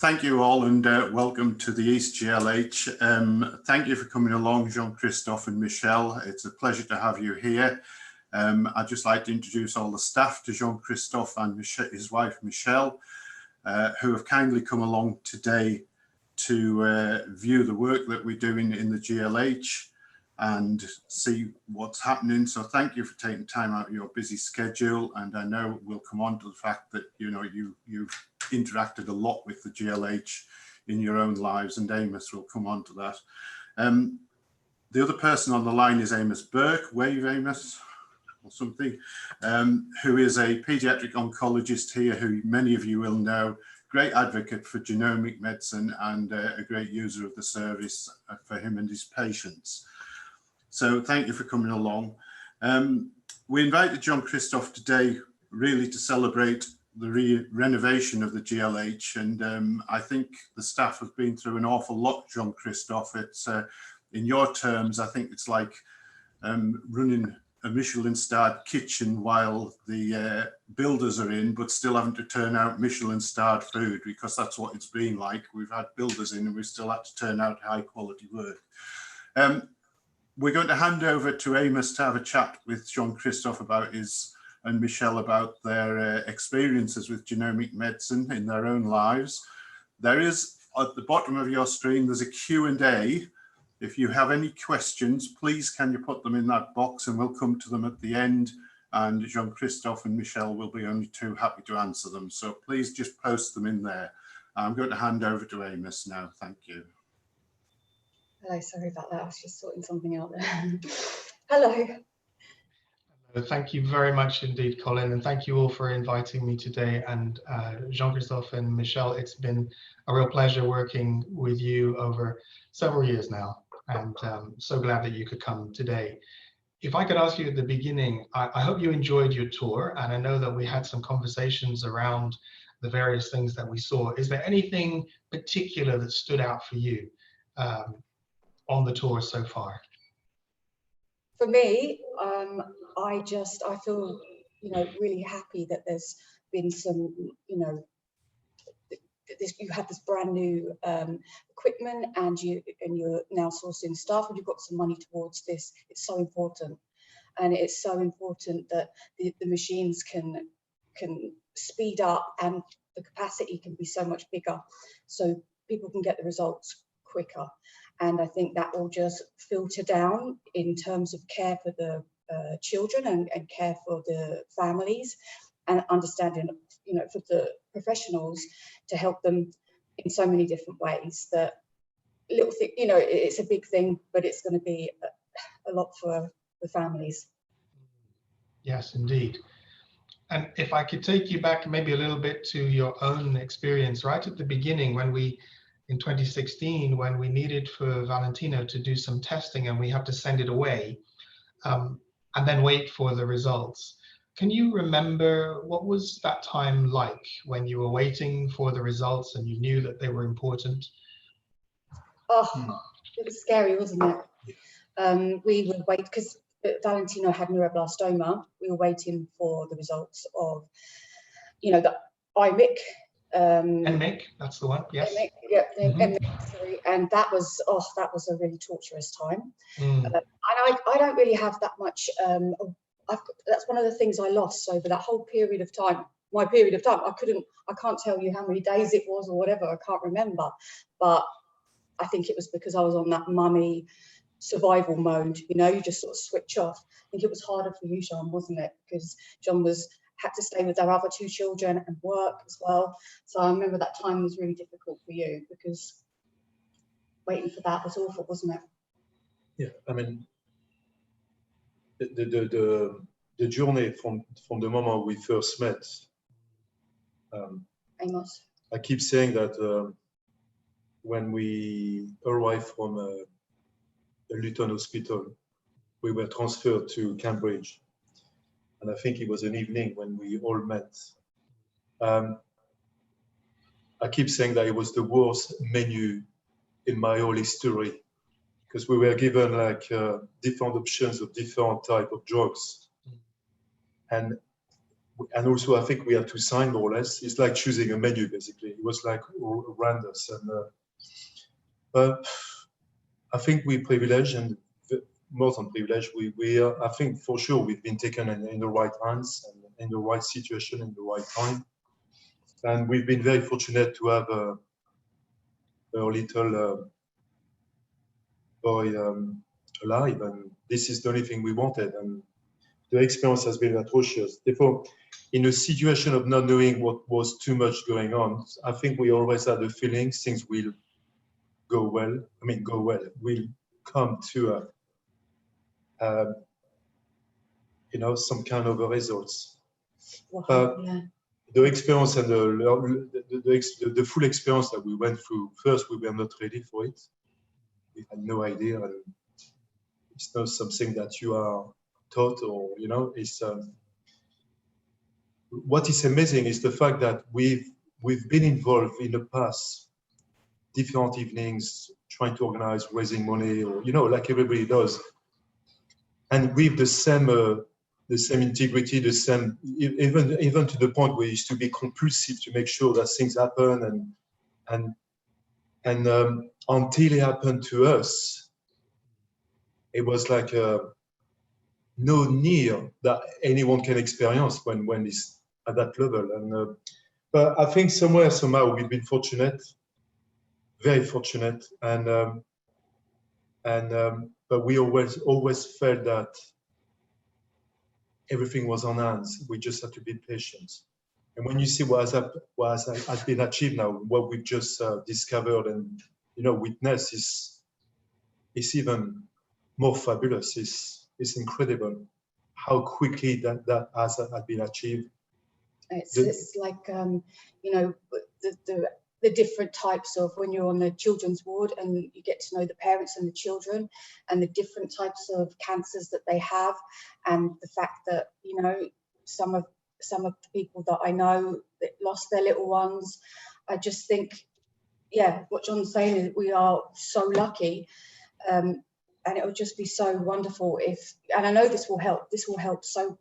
Thank you all, and welcome to the East GLH. Thank you for coming along, Jean-Christophe and Michelle. It's a pleasure to have you here. I'd just like to introduce all the staff to Jean-Christophe and his wife, Michelle, who have kindly come along today to view the work that we're doing in the GLH and see what's happening. So thank you for taking time out of your busy schedule. And I know we'll come on to the fact that, you know, you've interacted a lot with the GLH in your own lives, and Amos will come on to that. The other person on the line is Amos Burke, wave Amos or something, who is a pediatric oncologist here, who many of you will know, great advocate for genomic medicine and a great user of the service for him and his patients. So thank you for coming along. We invited Jean-Christophe today really to celebrate the renovation of the GLH, and I think the staff have been through an awful lot, Jean-Christophe. It's in your terms, I think it's like running a Michelin-starred kitchen while the builders are in, but still having to turn out Michelin-starred food, because that's what it's been like. We've had builders in and we've still had to turn out high quality work. We're going to hand over to Amos to have a chat with Jean-Christophe about and Michelle about their experiences with genomic medicine in their own lives. There is, at the bottom of your screen, there's a Q&A. If you have any questions, please can you put them in that box, and we'll come to them at the end, and Jean-Christophe and Michelle will be only too happy to answer them. So please just post them in there. I'm going to hand over to Amos now. Thank you. Hello, sorry about that. I was just sorting something out there. Hello. Thank you very much indeed, Colin, and thank you all for inviting me today. And Jean-Christophe and Michelle, it's been a real pleasure working with you over several years now, and so glad that you could come today. If I could ask you at the beginning, I hope you enjoyed your tour, and I know that we had some conversations around the various things that we saw. Is there anything particular that stood out for you on the tour so far? For me, I feel, you know, really happy that there's been some, you know, you have this brand new equipment, and you're now sourcing staff, and you've got some money towards this. It's so important, and it's so important that the machines can speed up, and the capacity can be so much bigger, so people can get the results quicker. And I think that will just filter down in terms of care for the children and care for the families, and understanding, you know, for the professionals to help them in so many different ways. That little thing, you know, it's a big thing, but it's going to be a lot for the families. Yes, indeed. And if I could take you back maybe a little bit to your own experience right at the beginning, when we, in 2016, when we needed for Valentino to do some testing and we had to send it away and then wait for the results. Can you remember what was that time like when you were waiting for the results and you knew that they were important? Oh, it was scary, wasn't it? We would wait because Valentino had neuroblastoma. We were waiting for the results of, you know, the IMIC. NMIC, that's the one. Yes. NMIC, yeah, NMIC, sorry. And that was a really torturous time. And I don't really have that much. That's one of the things I lost over that whole period of time. My period of time, I can't tell you how many days it was or whatever. I can't remember, but I think it was because I was on that mummy survival mode. You know, you just sort of switch off. I think it was harder for you, Jean, wasn't it? Because Jean had to stay with their other two children and work as well. So I remember that time was really difficult for you, because waiting for that was awful, wasn't it? Yeah, I mean, the journey from the moment we first met. Amos. I keep saying that when we arrived from Luton Hospital, we were transferred to Cambridge. And I think it was an evening when we all met. I keep saying that it was the worst menu in my whole history, because we were given like different options of different type of drugs. And and also I think we had to sign more or less. It's like choosing a menu basically. It was like random, and but I think we privileged, and more than privileged, we I think for sure we've been taken in the right hands and in the right situation in the right time, and we've been very fortunate to have a little boy alive, and this is the only thing we wanted, and the experience has been atrocious. Therefore, in a situation of not knowing what was too much going on, I think we always had the feeling things will go well. I mean, go well. We'll come to you know, some kind of results. Yeah. The experience and the full experience that we went through, first we were not ready for it. We had no idea, and it's not something that you are taught, or you know, it's what is amazing is the fact that we've been involved in the past, different evenings trying to organize raising money, or you know, like everybody does, and with the same integrity, the same, even to the point where it used to be compulsive to make sure that things happen, and until it happened to us, it was like no near that anyone can experience when it's at that level. And but I think somewhere, somehow, we've been fortunate, very fortunate, and but we always felt that everything was on hands. We just had to be patient. And when you see what has been achieved now, what we've just discovered and you know witnessed, is even more fabulous. It's incredible how quickly that has been achieved. It's like you know, the different types of, when you're on the children's ward and you get to know the parents and the children and the different types of cancers that they have, and the fact that, you know, some of the people that I know that lost their little ones, I just think, yeah, what John's saying is we are so lucky, and it would just be so wonderful if, and I know this will help so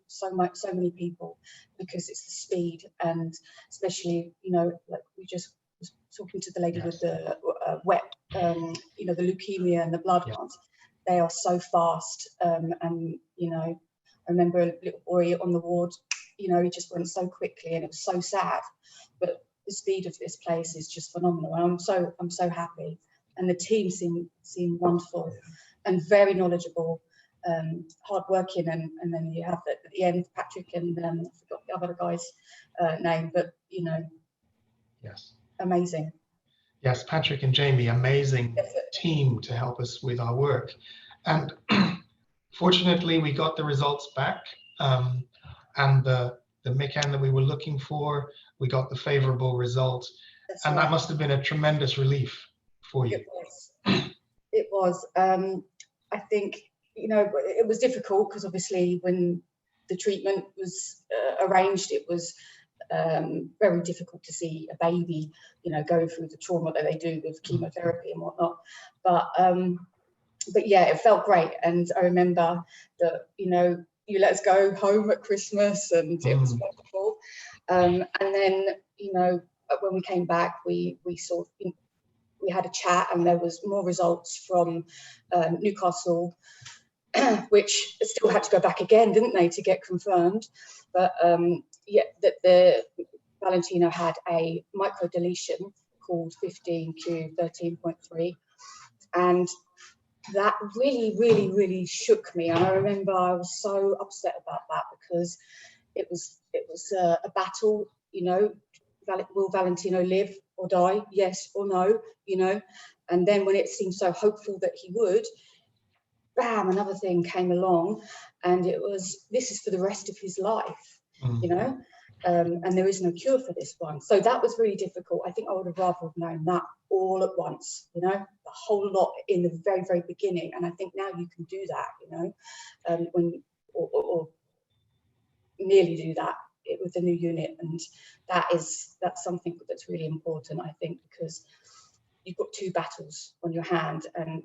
many people, because it's the speed, and especially, you know, like we just was talking to the lady with the wet, you know, the leukemia and the blood ones. They are so fast, and you know, I remember a little boy on the ward, you know, he just went so quickly, and it was so sad. But the speed of this place is just phenomenal, and I'm so happy, and the team seem wonderful and very knowledgeable, hardworking, and then you have at the end Patrick and I forgot the other guy's name, but you know, yes, amazing. Yes, Patrick and Jamie, amazing team to help us with our work. And fortunately, we got the results back, and the MECAN that we were looking for, we got the favorable result. That's and right. That must have been a tremendous relief for you. It was. It was. I think, you know, it was difficult because obviously when the treatment was arranged, it was very difficult to see a baby, you know, going through the trauma that they do with chemotherapy and whatnot. But yeah, it felt great. And I remember that, you know, you let us go home at Christmas, and it was wonderful. And then, you know, when we came back, we sort of, we had a chat, and there was more results from Newcastle, which still had to go back again, didn't they, to get confirmed. But yeah, that the Valentino had a microdeletion called 15q13.3, and that really shook me. And I remember I was so upset about that, because it was a battle, you know. Will Valentino live or die? Yes or no, you know. And then when it seemed so hopeful that he would, bam, another thing came along, and it was, this is for the rest of his life, you know. And there is no cure for this one. So that was really difficult. I think I would have rather have known that all at once, you know, the whole lot in the very beginning. And I think now you can do that, you know, or nearly do that with the new unit. And that's something that's really important, I think, because you've got two battles on your hand. And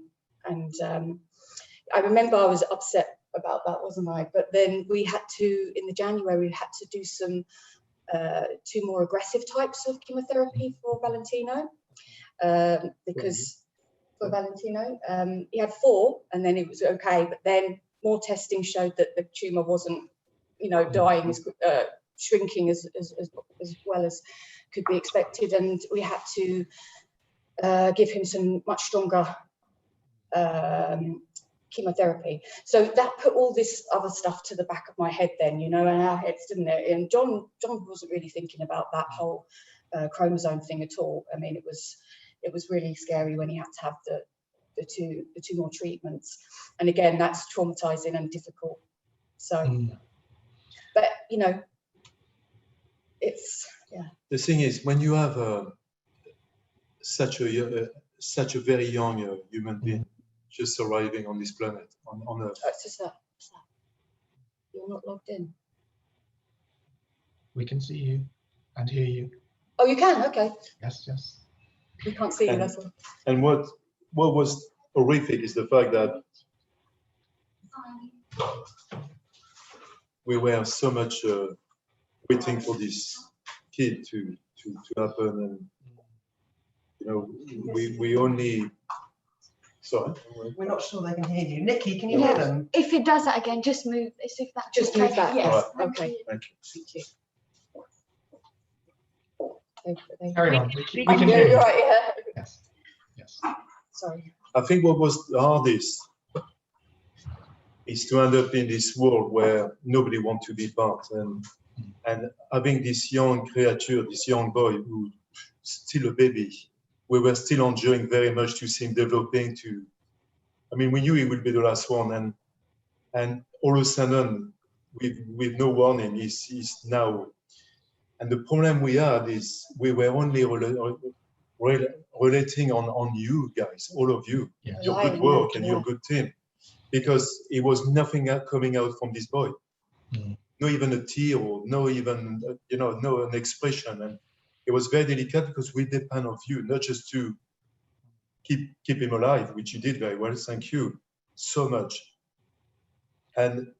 I remember I was upset about that, wasn't I? But then we had to, in the January, we had to do some 2 more aggressive types of chemotherapy for Valentino, because for Valentino, he had 4 and then it was okay, but then more testing showed that the tumour wasn't, you know, dying, shrinking as well as could be expected, and we had to give him some much stronger chemotherapy. So that put all this other stuff to the back of my head then, you know, and our heads, didn't it? And John wasn't really thinking about that whole chromosome thing at all. I mean, it was really scary when he had to have the two more treatments. And again, that's traumatizing and difficult. So, but you know, it's, yeah. The thing is, when you have such a very young human being just arriving on this planet, on Earth. It's just that. You're not logged in. We can see you and hear you. Oh, you can? Okay. Yes, yes. We can't see you, that's all. And what was horrific is the fact that we were so much waiting for this kid to happen, and you know, we only. Sorry. We're not sure they can hear you. Nikki, can you hear them? If it does that again, just move. If that Just move that. Yes. Right. Okay. Thank you. Thank you. Carry on. We can Yeah, hear you. you're right, yeah. Yes. Yes. Sorry. I think what was the hardest is to end up in this world where nobody wants to be part, and having this young creature, this young boy who still a baby, we were still enjoying very much to see him developing to, I mean, we knew he would be the last one, and all of a sudden, with no warning, he's now. And the problem we had is we were only relating on you guys, all of you, your good work and your good team, because it was nothing coming out from this boy. Not even a tear, or no even, you know, no an expression. And it was very delicate because we depend on you, not just to keep him alive, which you did very well. Thank you so much. And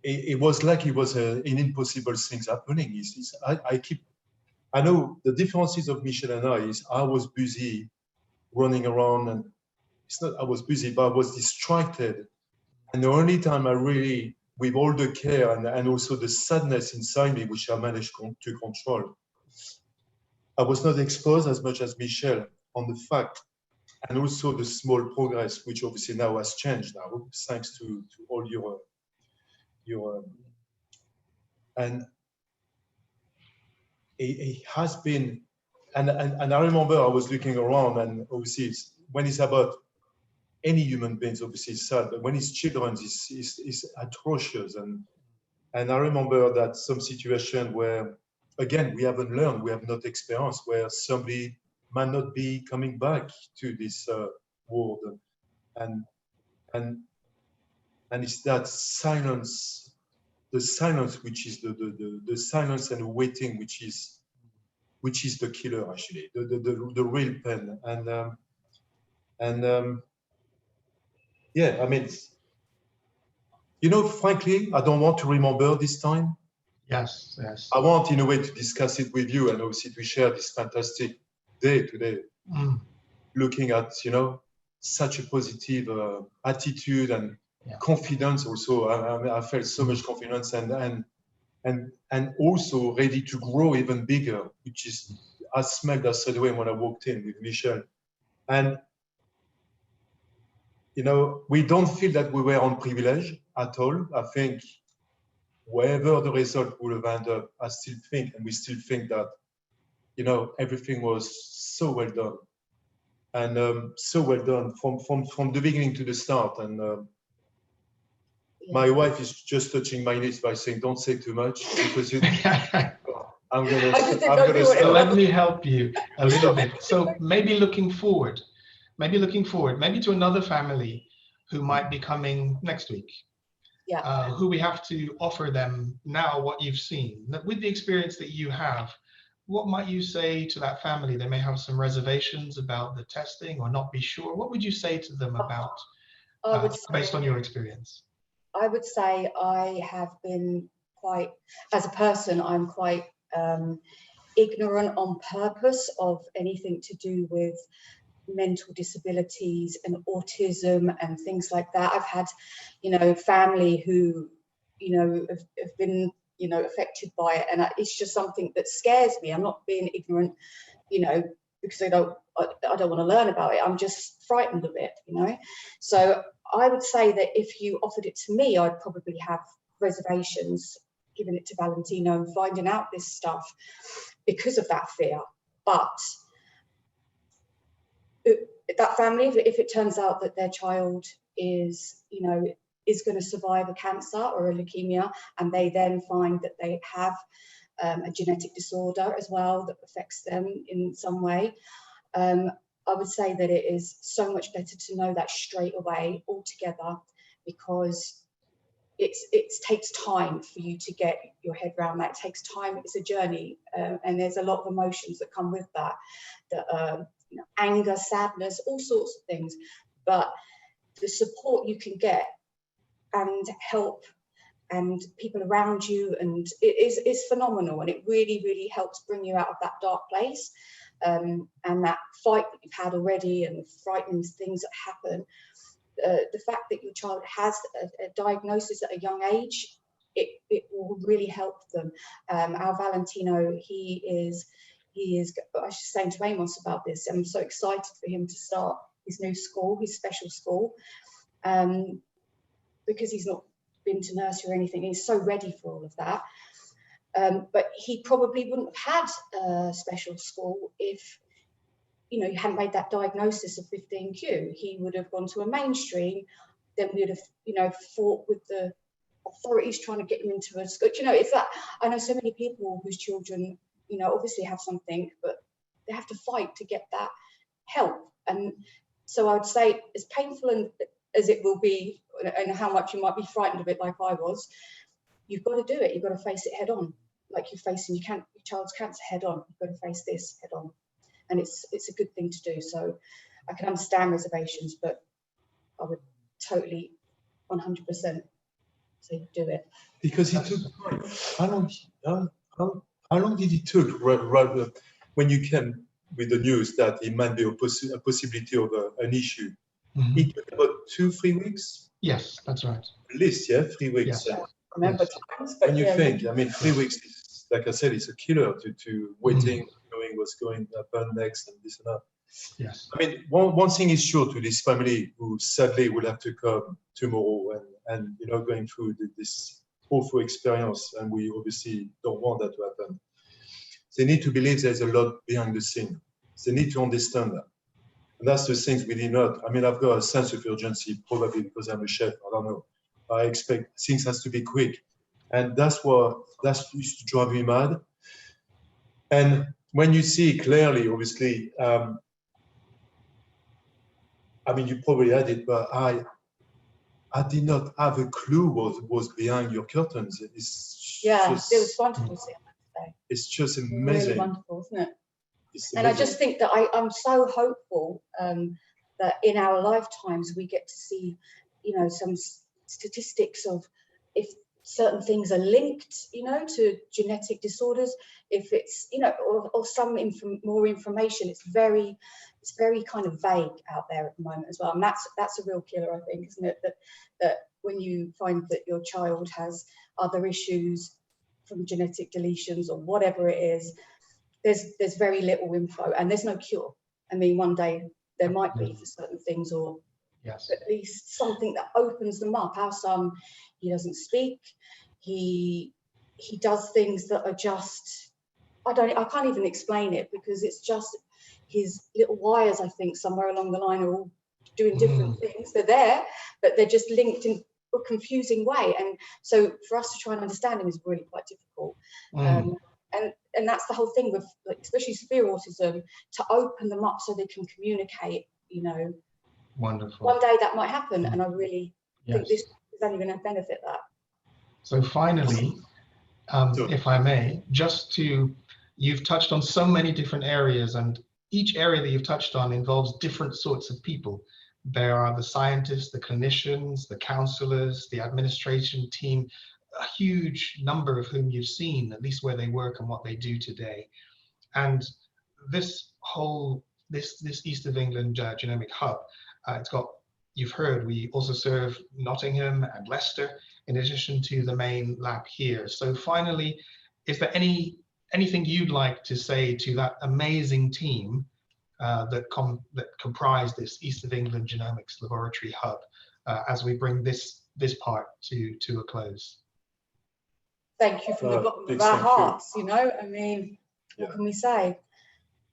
it was like it was an impossible things happening. I know the differences of Michelle and I is I was busy running around, and it's not I was busy, but I was distracted. And the only time I really, with all the care and also the sadness inside me, which I managed to control, I was not exposed as much as Michelle on the fact, and also the small progress, which obviously now has changed now, thanks to all your and it has been, and I remember I was looking around, and obviously when it's about any human beings, obviously it's sad, but when it's children, it's atrocious. And I remember that some situation where, again, we haven't learned, we have not experienced, where somebody might not be coming back to this world, and it's that silence. The silence, which is the silence and waiting, which is the killer, actually, the real pain. And yeah, I mean, you know, frankly, I don't want to remember this time. Yes, yes. I want, in a way, to discuss it with you, and obviously to share this fantastic day today, looking at, you know, such a positive attitude and confidence. Also, I felt so much confidence, and also ready to grow even bigger, which is, I smelled that straight away when I walked in with Michelle. And you know, we don't feel that we were on privilege at all. I think wherever the result would have ended up, I still think, and we still think that, you know, everything was so well done, and so well done from the beginning to the start. And my wife is just touching my knees by saying, "Don't say too much," because I'm gonna. So let me help you a little bit. So maybe looking forward, maybe to another family who might be coming next week. Yeah. Who we have to offer them now what you've seen. With the experience that you have, what might you say to that family? They may have some reservations about the testing or not be sure. What would you say to them about, I would based say, on your experience? I would say I have been quite, as a person, I'm quite ignorant on purpose of anything to do with mental disabilities and autism and things like that. I've had, family who, have been, affected by it, and it's just something that scares me. I'm not being ignorant, because I don't want to learn about it. I'm just frightened of it, So I would say that if you offered it to me, I'd probably have reservations giving it to Valentino and finding out this stuff because of that fear. But that family, if it turns out that their child is, is going to survive a cancer or a leukemia, and they then find that they have a genetic disorder as well that affects them in some way, I would say that it is so much better to know that straight away altogether, because it takes time for you to get your head around that. It takes time. It's a journey, and there's a lot of emotions that come with that, anger, sadness, all sorts of things. But the support you can get and help and people around you, and it is phenomenal, and it really, really helps bring you out of that dark place, and that fight that you've had already and the frightening things that happen. The fact that your child has a diagnosis at a young age, it will really help them. Our Valentino, he is, I was just saying to Amos about this, I'm so excited for him to start his new school, his special school, because he's not been to nursery or anything. He's so ready for all of that. But he probably wouldn't have had a special school if, you hadn't made that diagnosis of 15q. He would have gone to a mainstream, then we would have, fought with the authorities trying to get him into a school. It's that, I know so many people whose children, obviously have something, but they have to fight to get that help. And so I would say, as painful as it will be, and how much you might be frightened of it like I was, you've got to do it. You've got to face it head on, like you're facing your child's cancer head on. You've got to face this head on. And it's a good thing to do. So I can understand reservations, but I would totally 100% say do it. Because it took time. How long did it took when you came with the news that it might be a possibility of an issue? Mm-hmm. It took about 2-3 weeks? Yes, that's right. At least, yeah, 3 weeks. Yes. I remember times, but when you yeah, think, 3 weeks, is, like I said, it's a killer to waiting, knowing what's going to happen next and this and that. Yes. One thing is sure to this family who sadly will have to come tomorrow and going through this awful experience, and we obviously don't want that to happen. They need to believe there's a lot behind the scene. They need to understand that. And that's the things we did not. I've got a sense of urgency, probably because I'm a chef, I don't know. I expect things has to be quick. And that used to drive me mad. And when you see clearly, obviously, you probably had it, but I did not have a clue what was behind your curtains. It was wonderful seeing that today. It's just amazing. Really wonderful, isn't it? It's and amazing. I just think that I'm so hopeful that in our lifetimes we get to see, some statistics of if certain things are linked, to genetic disorders, if it's, or some more information. It's very kind of vague out there at the moment as well, and that's a real killer, I think, isn't it? That when you find that your child has other issues from genetic deletions or whatever it is, there's very little info, and there's no cure. One day there might be for certain things, or yes, at least something that opens them up. Our son, he doesn't speak. He does things that are just, I can't even explain it, because it's just his little wires, I think, somewhere along the line are all doing different things. They're there, but they're just linked in a confusing way. And so for us to try and understand him is really quite difficult. And that's the whole thing with, especially severe autism, to open them up so they can communicate, Wonderful. One day that might happen, and I really think this is only going to benefit that. So finally, if I may, you've touched on so many different areas, and each area that you've touched on involves different sorts of people. There are the scientists, the clinicians, the counselors, the administration team, a huge number of whom you've seen, at least where they work and what they do today. And this East of England genomic hub, it's got, you've heard, we also serve Nottingham and Leicester in addition to the main lab here. So finally, is there anything you'd like to say to that amazing team that comprise this East of England Genomics Laboratory Hub as we bring this part to a close? Thank you from the bottom big of our thank you. hearts, you know, I mean, what can we say?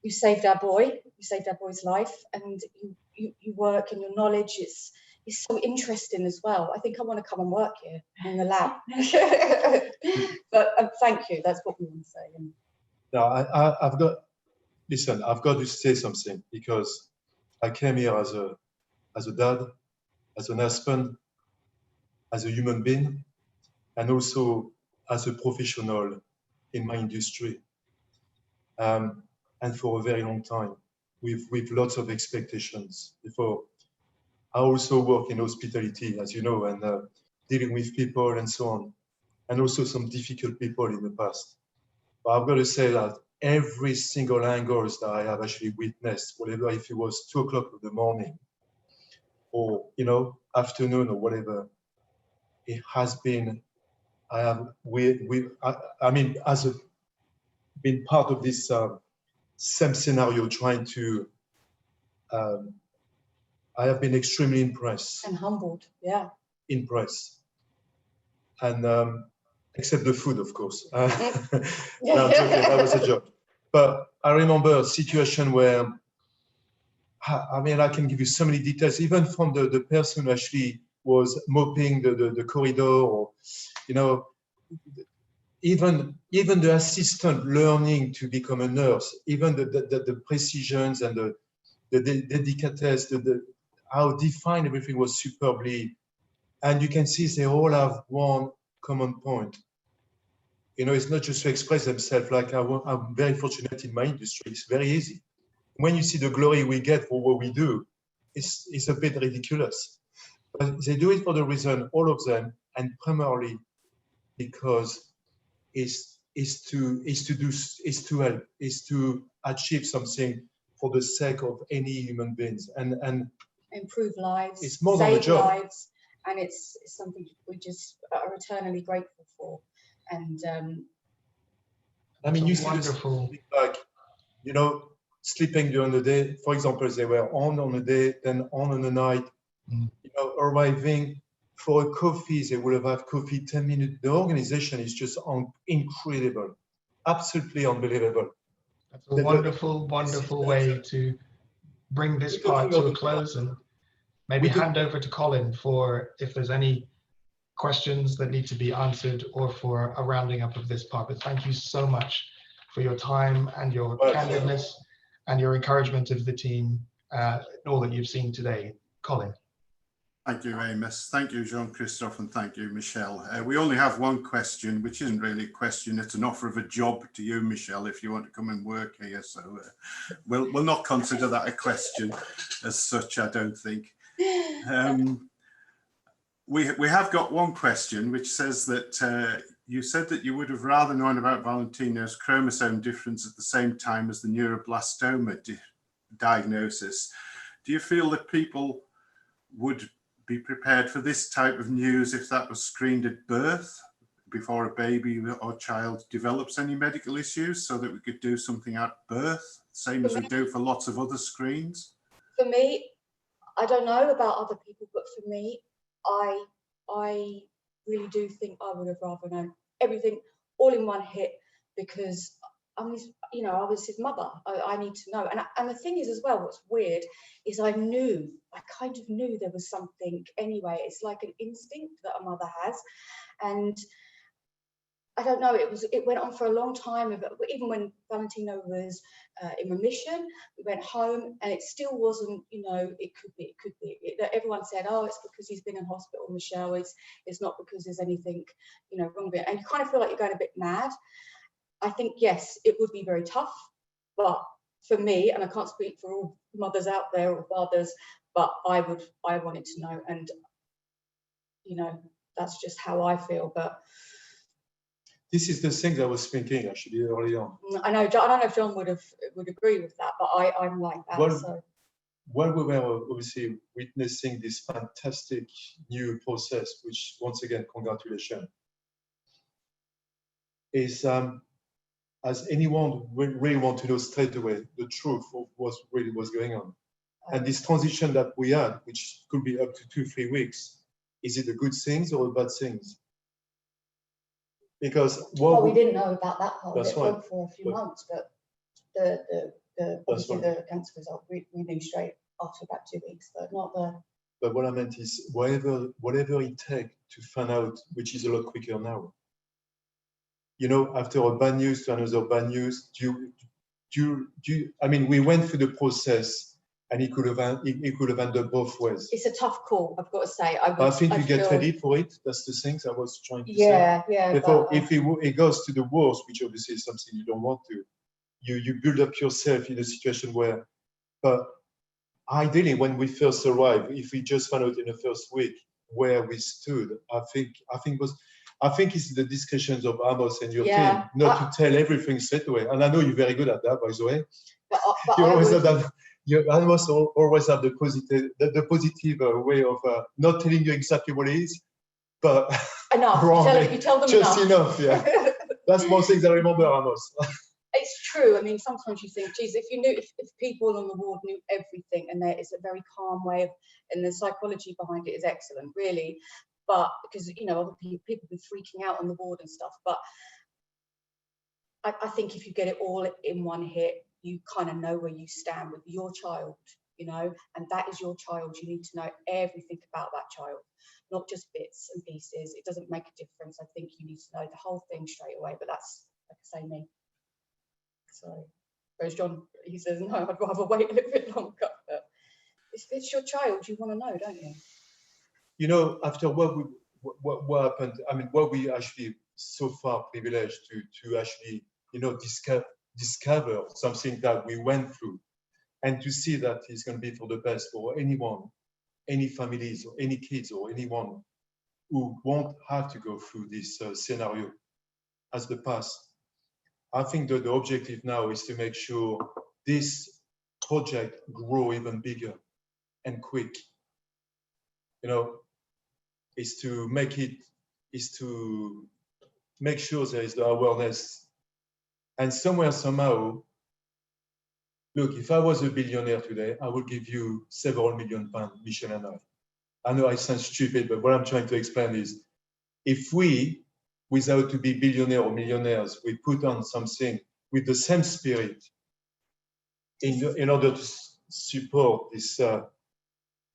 You saved our boy, you saved our boy's life, and you work and your knowledge is so interesting as well. I think I want to come and work here in the lab. But thank you, that's what we want to say. And Now, I've got to say something, because I came here as a dad, as an husband, as a human being, and also as a professional in my industry. And for a very long time, with lots of expectations. Before, I also work in hospitality, as you know, and dealing with people and so on, and also some difficult people in the past. But I've got to say that every single angle that I have actually witnessed, whatever, if it was 2 o'clock in the morning or, you know, afternoon or whatever, it has been, I mean, as a been part of this same scenario, trying to, I have been extremely impressed. and humbled, yeah. Impressed. And except the food, of course. No, I'm joking, that was a joke. But I remember a situation where, I mean, I can give you so many details, even from the person who actually was mopping the corridor, or, you know, even the assistant learning to become a nurse, even the precisions and the délicatesse, how defined everything was superbly. And you can see they all have one common point. You know, it's not just to express themselves. Like I'm very fortunate in my industry. It's very easy. When you see the glory we get for what we do, it's a bit ridiculous. But they do it for the reason, all of them, and primarily because is to help, is to achieve something for the sake of any human beings, and improve lives, it's more than a save job. lives, and it's something we just are eternally grateful for. And I mean, you see wonderful, like, you know, sleeping during the day, for example, they were on the day, then on the night, you know, arriving for a coffee, they would have had coffee 10 minutes. The organization is just incredible, absolutely unbelievable. that's a wonderful way to bring this part to a close, and maybe hand over to Colin for if there's any questions that need to be answered or for a rounding up of this part. But thank you so much for your time and your candidness and your encouragement of the team, and all that you've seen today. Colin. Thank you, Amos. Thank you, Jean-Christophe, and thank you, Michelle. We only have one question, which isn't really a question. It's an offer of a job to you, Michelle, if you want to come and work here. So we'll not consider that a question as such, I don't think. We have got one question, which says that you said that you would have rather known about Valentino's chromosome difference at the same time as the neuroblastoma diagnosis. Do you feel that people would be prepared for this type of news if that was screened at birth, before a baby or child develops any medical issues, so that we could do something at birth, same as we do for lots of other screens? for me, I don't know about other people, but for me, I really do think I would have rather known everything all in one hit, because I was his mother. I need to know. And the thing is as well, what's weird is I kind of knew there was something anyway. It's like an instinct that a mother has. And I don't know, it went on for a long time. Even when Valentino was in remission, we went home and it still wasn't, you know, it could be. Everyone said, oh, it's because he's been in hospital, Michelle. It's not because there's anything, you know, wrong with it. And you kind of feel like you're going a bit mad. I think, yes, it would be very tough, but for me, and I can't speak for all mothers out there or fathers, but I wanted to know, and you know, that's just how I feel. But this is the thing I was thinking actually early on. I don't know if John would agree with that, but I'm like that. Well, so while we were obviously witnessing this fantastic new process, which once again, congratulations, is as anyone really want to know straight away the truth of what really was going on. And this transition that we had, which could be up to 2-3 weeks, is it a good thing or a bad thing? Because well, we didn't know about that part of it right. for a few months, but obviously the cancer result we knew straight after about 2 weeks, but not the. But what I meant is whatever it takes to find out, which is a lot quicker now. You know, after a bad news to another bad news, I mean, we went through the process, and it could have ended both ways. It's a tough call, I've got to say. I think you get ready for it. That's the things I was trying to say. Yeah. Therefore, if it goes to the worst, which obviously is something you don't want to, you build up yourself in a situation where, but ideally, when we first arrived, if we just found out in the first week where we stood, I think it's the discussions of Amos and your team, not to tell everything straight away. And I know you're very good at that, by the way. But you always have that. You almost always have the positive way of not telling you exactly what it is, but enough. You tell them just enough. Yeah, that's more things I remember, Amos. It's true. I mean, sometimes you think, geez, if you knew, if people on the ward knew everything, and there is a very calm way of, and the psychology behind it is excellent, really. But because, you know, other people be freaking out on the ward and stuff. But I think if you get it all in one hit, you kind of know where you stand with your child, you know, and that is your child. You need to know everything about that child, not just bits and pieces. It doesn't make a difference. I think you need to know the whole thing straight away. But that's, like I say, me. So, whereas John, he says, no, I'd rather wait a little bit longer. But if it's your child, you want to know, don't you? You know, after what happened, I mean, what we actually so far privileged to actually, you know, discover something that we went through, and to see that it's going to be for the best for anyone, any families or any kids or anyone who won't have to go through this scenario as the past. I think that the objective now is to make sure this project grow even bigger and quick. You know, is to make sure there is the awareness. And somewhere, somehow, look, if I was a billionaire today, I would give you several £1 million, Michelle and I. I know I sound stupid, but what I'm trying to explain is, if we, without to be billionaire or millionaires, we put on something with the same spirit in order to support this,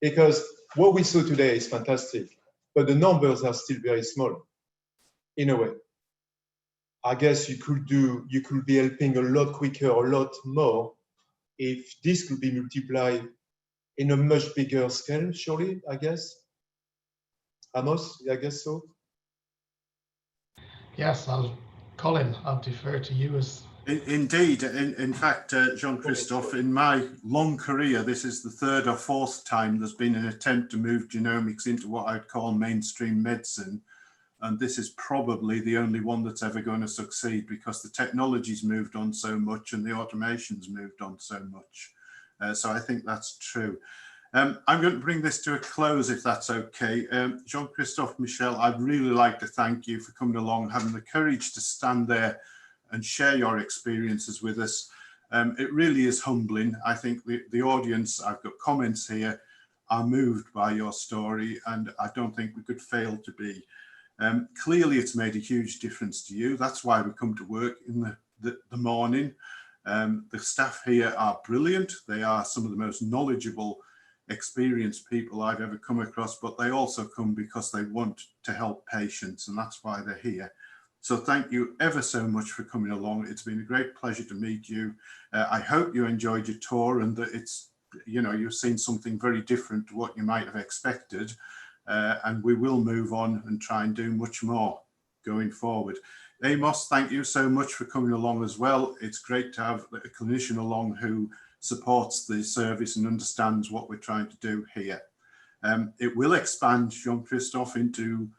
because what we saw today is fantastic, but the numbers are still very small, in a way. I guess you could be helping a lot quicker, a lot more, if this could be multiplied in a much bigger scale, surely, I guess. Amos, I guess so. Yes, Colin, I'll defer to you as. Indeed. In fact, Jean-Christophe, in my long career, this is the 3rd or 4th time there's been an attempt to move genomics into what I'd call mainstream medicine. And this is probably the only one that's ever going to succeed, because the technology's moved on so much and the automation's moved on so much. So I think that's true. I'm going to bring this to a close, if that's okay. Jean-Christophe, Michelle, I'd really like to thank you for coming along, having the courage to stand there and share your experiences with us. It really is humbling. I think the audience, I've got comments here, are moved by your story, and I don't think we could fail to be. Clearly, it's made a huge difference to you. That's why we come to work in the morning. The staff here are brilliant. They are some of the most knowledgeable, experienced people I've ever come across, but they also come because they want to help patients, and that's why they're here. So thank you ever so much for coming along. It's been a great pleasure to meet you. I hope you enjoyed your tour, and that it's, you know, you've seen something very different to what you might have expected. And we will move on and try and do much more going forward. Amos, thank you so much for coming along as well. It's great to have a clinician along who supports the service and understands what we're trying to do here. It will expand, Jean-Christophe, into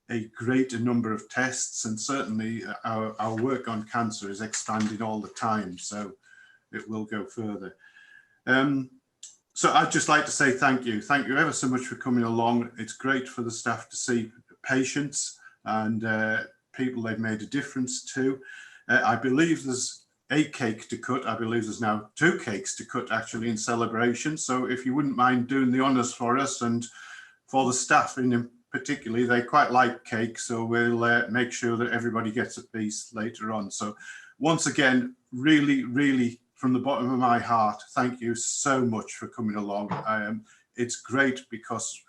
a greater number of tests, and certainly our work on cancer is expanding all the time, so it will go further. So I'd just like to say thank you. Thank you ever so much for coming along. It's great for the staff to see patients and people they've made a difference to. I believe there's a cake to cut. I believe there's now 2 cakes to cut actually in celebration. So if you wouldn't mind doing the honours for us, and for the staff in particularly, they quite like cake. So we'll make sure that everybody gets a piece later on. So once again, really, really from the bottom of my heart, thank you so much for coming along. It's great because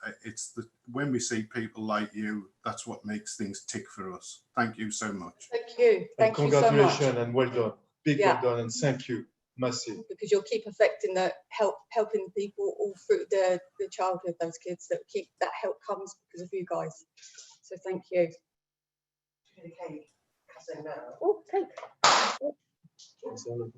when we see people like you, that's what makes things tick for us. Thank you so much. Thank you. Thank you so much. Congratulations and well done. Big well done, and thank you. Massive. Because you'll keep affecting helping people all through the childhood, those kids that help comes because of you guys. So thank you. Cake. Oh, cake. So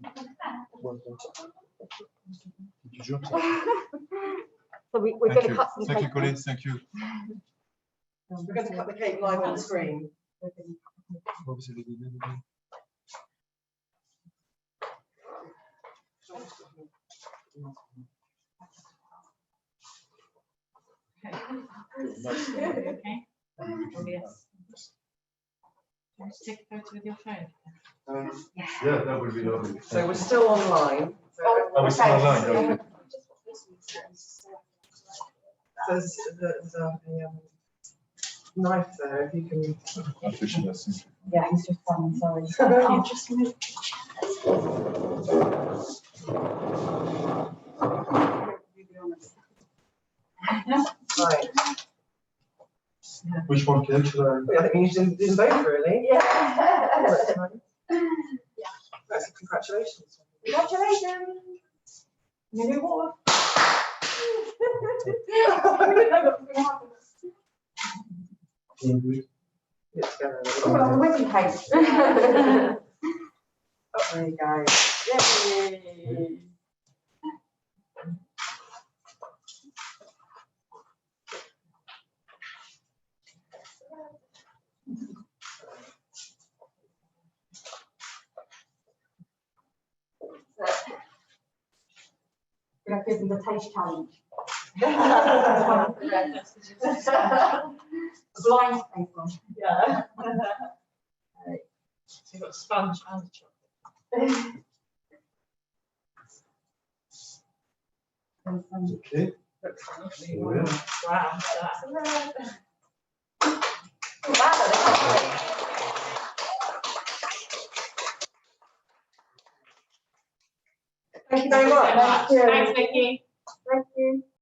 we're going to cut some Thank you, cake. Colin. Thank you. We're going to cut the cake live on the screen. Okay. Yes. Want to take a photo with your phone? Yeah, that would be lovely. So we're still online. Oh, we're still online. Okay. There's a knife there, if you can. Yeah, he's just coming, sorry. I'll just move. Right. Which one, Kate? Should I? I think we need to do them both, really. Yeah. That's congratulations. Congratulations. Maybe more. Let's go. Oh, the whipping cake. There you go. Yay. We're going to give them the taste challenge. The blind taste one. Yeah. So you've got sponge and chocolate. Okay. Wow. Thank you very much. Thanks, Vicky. Thank you.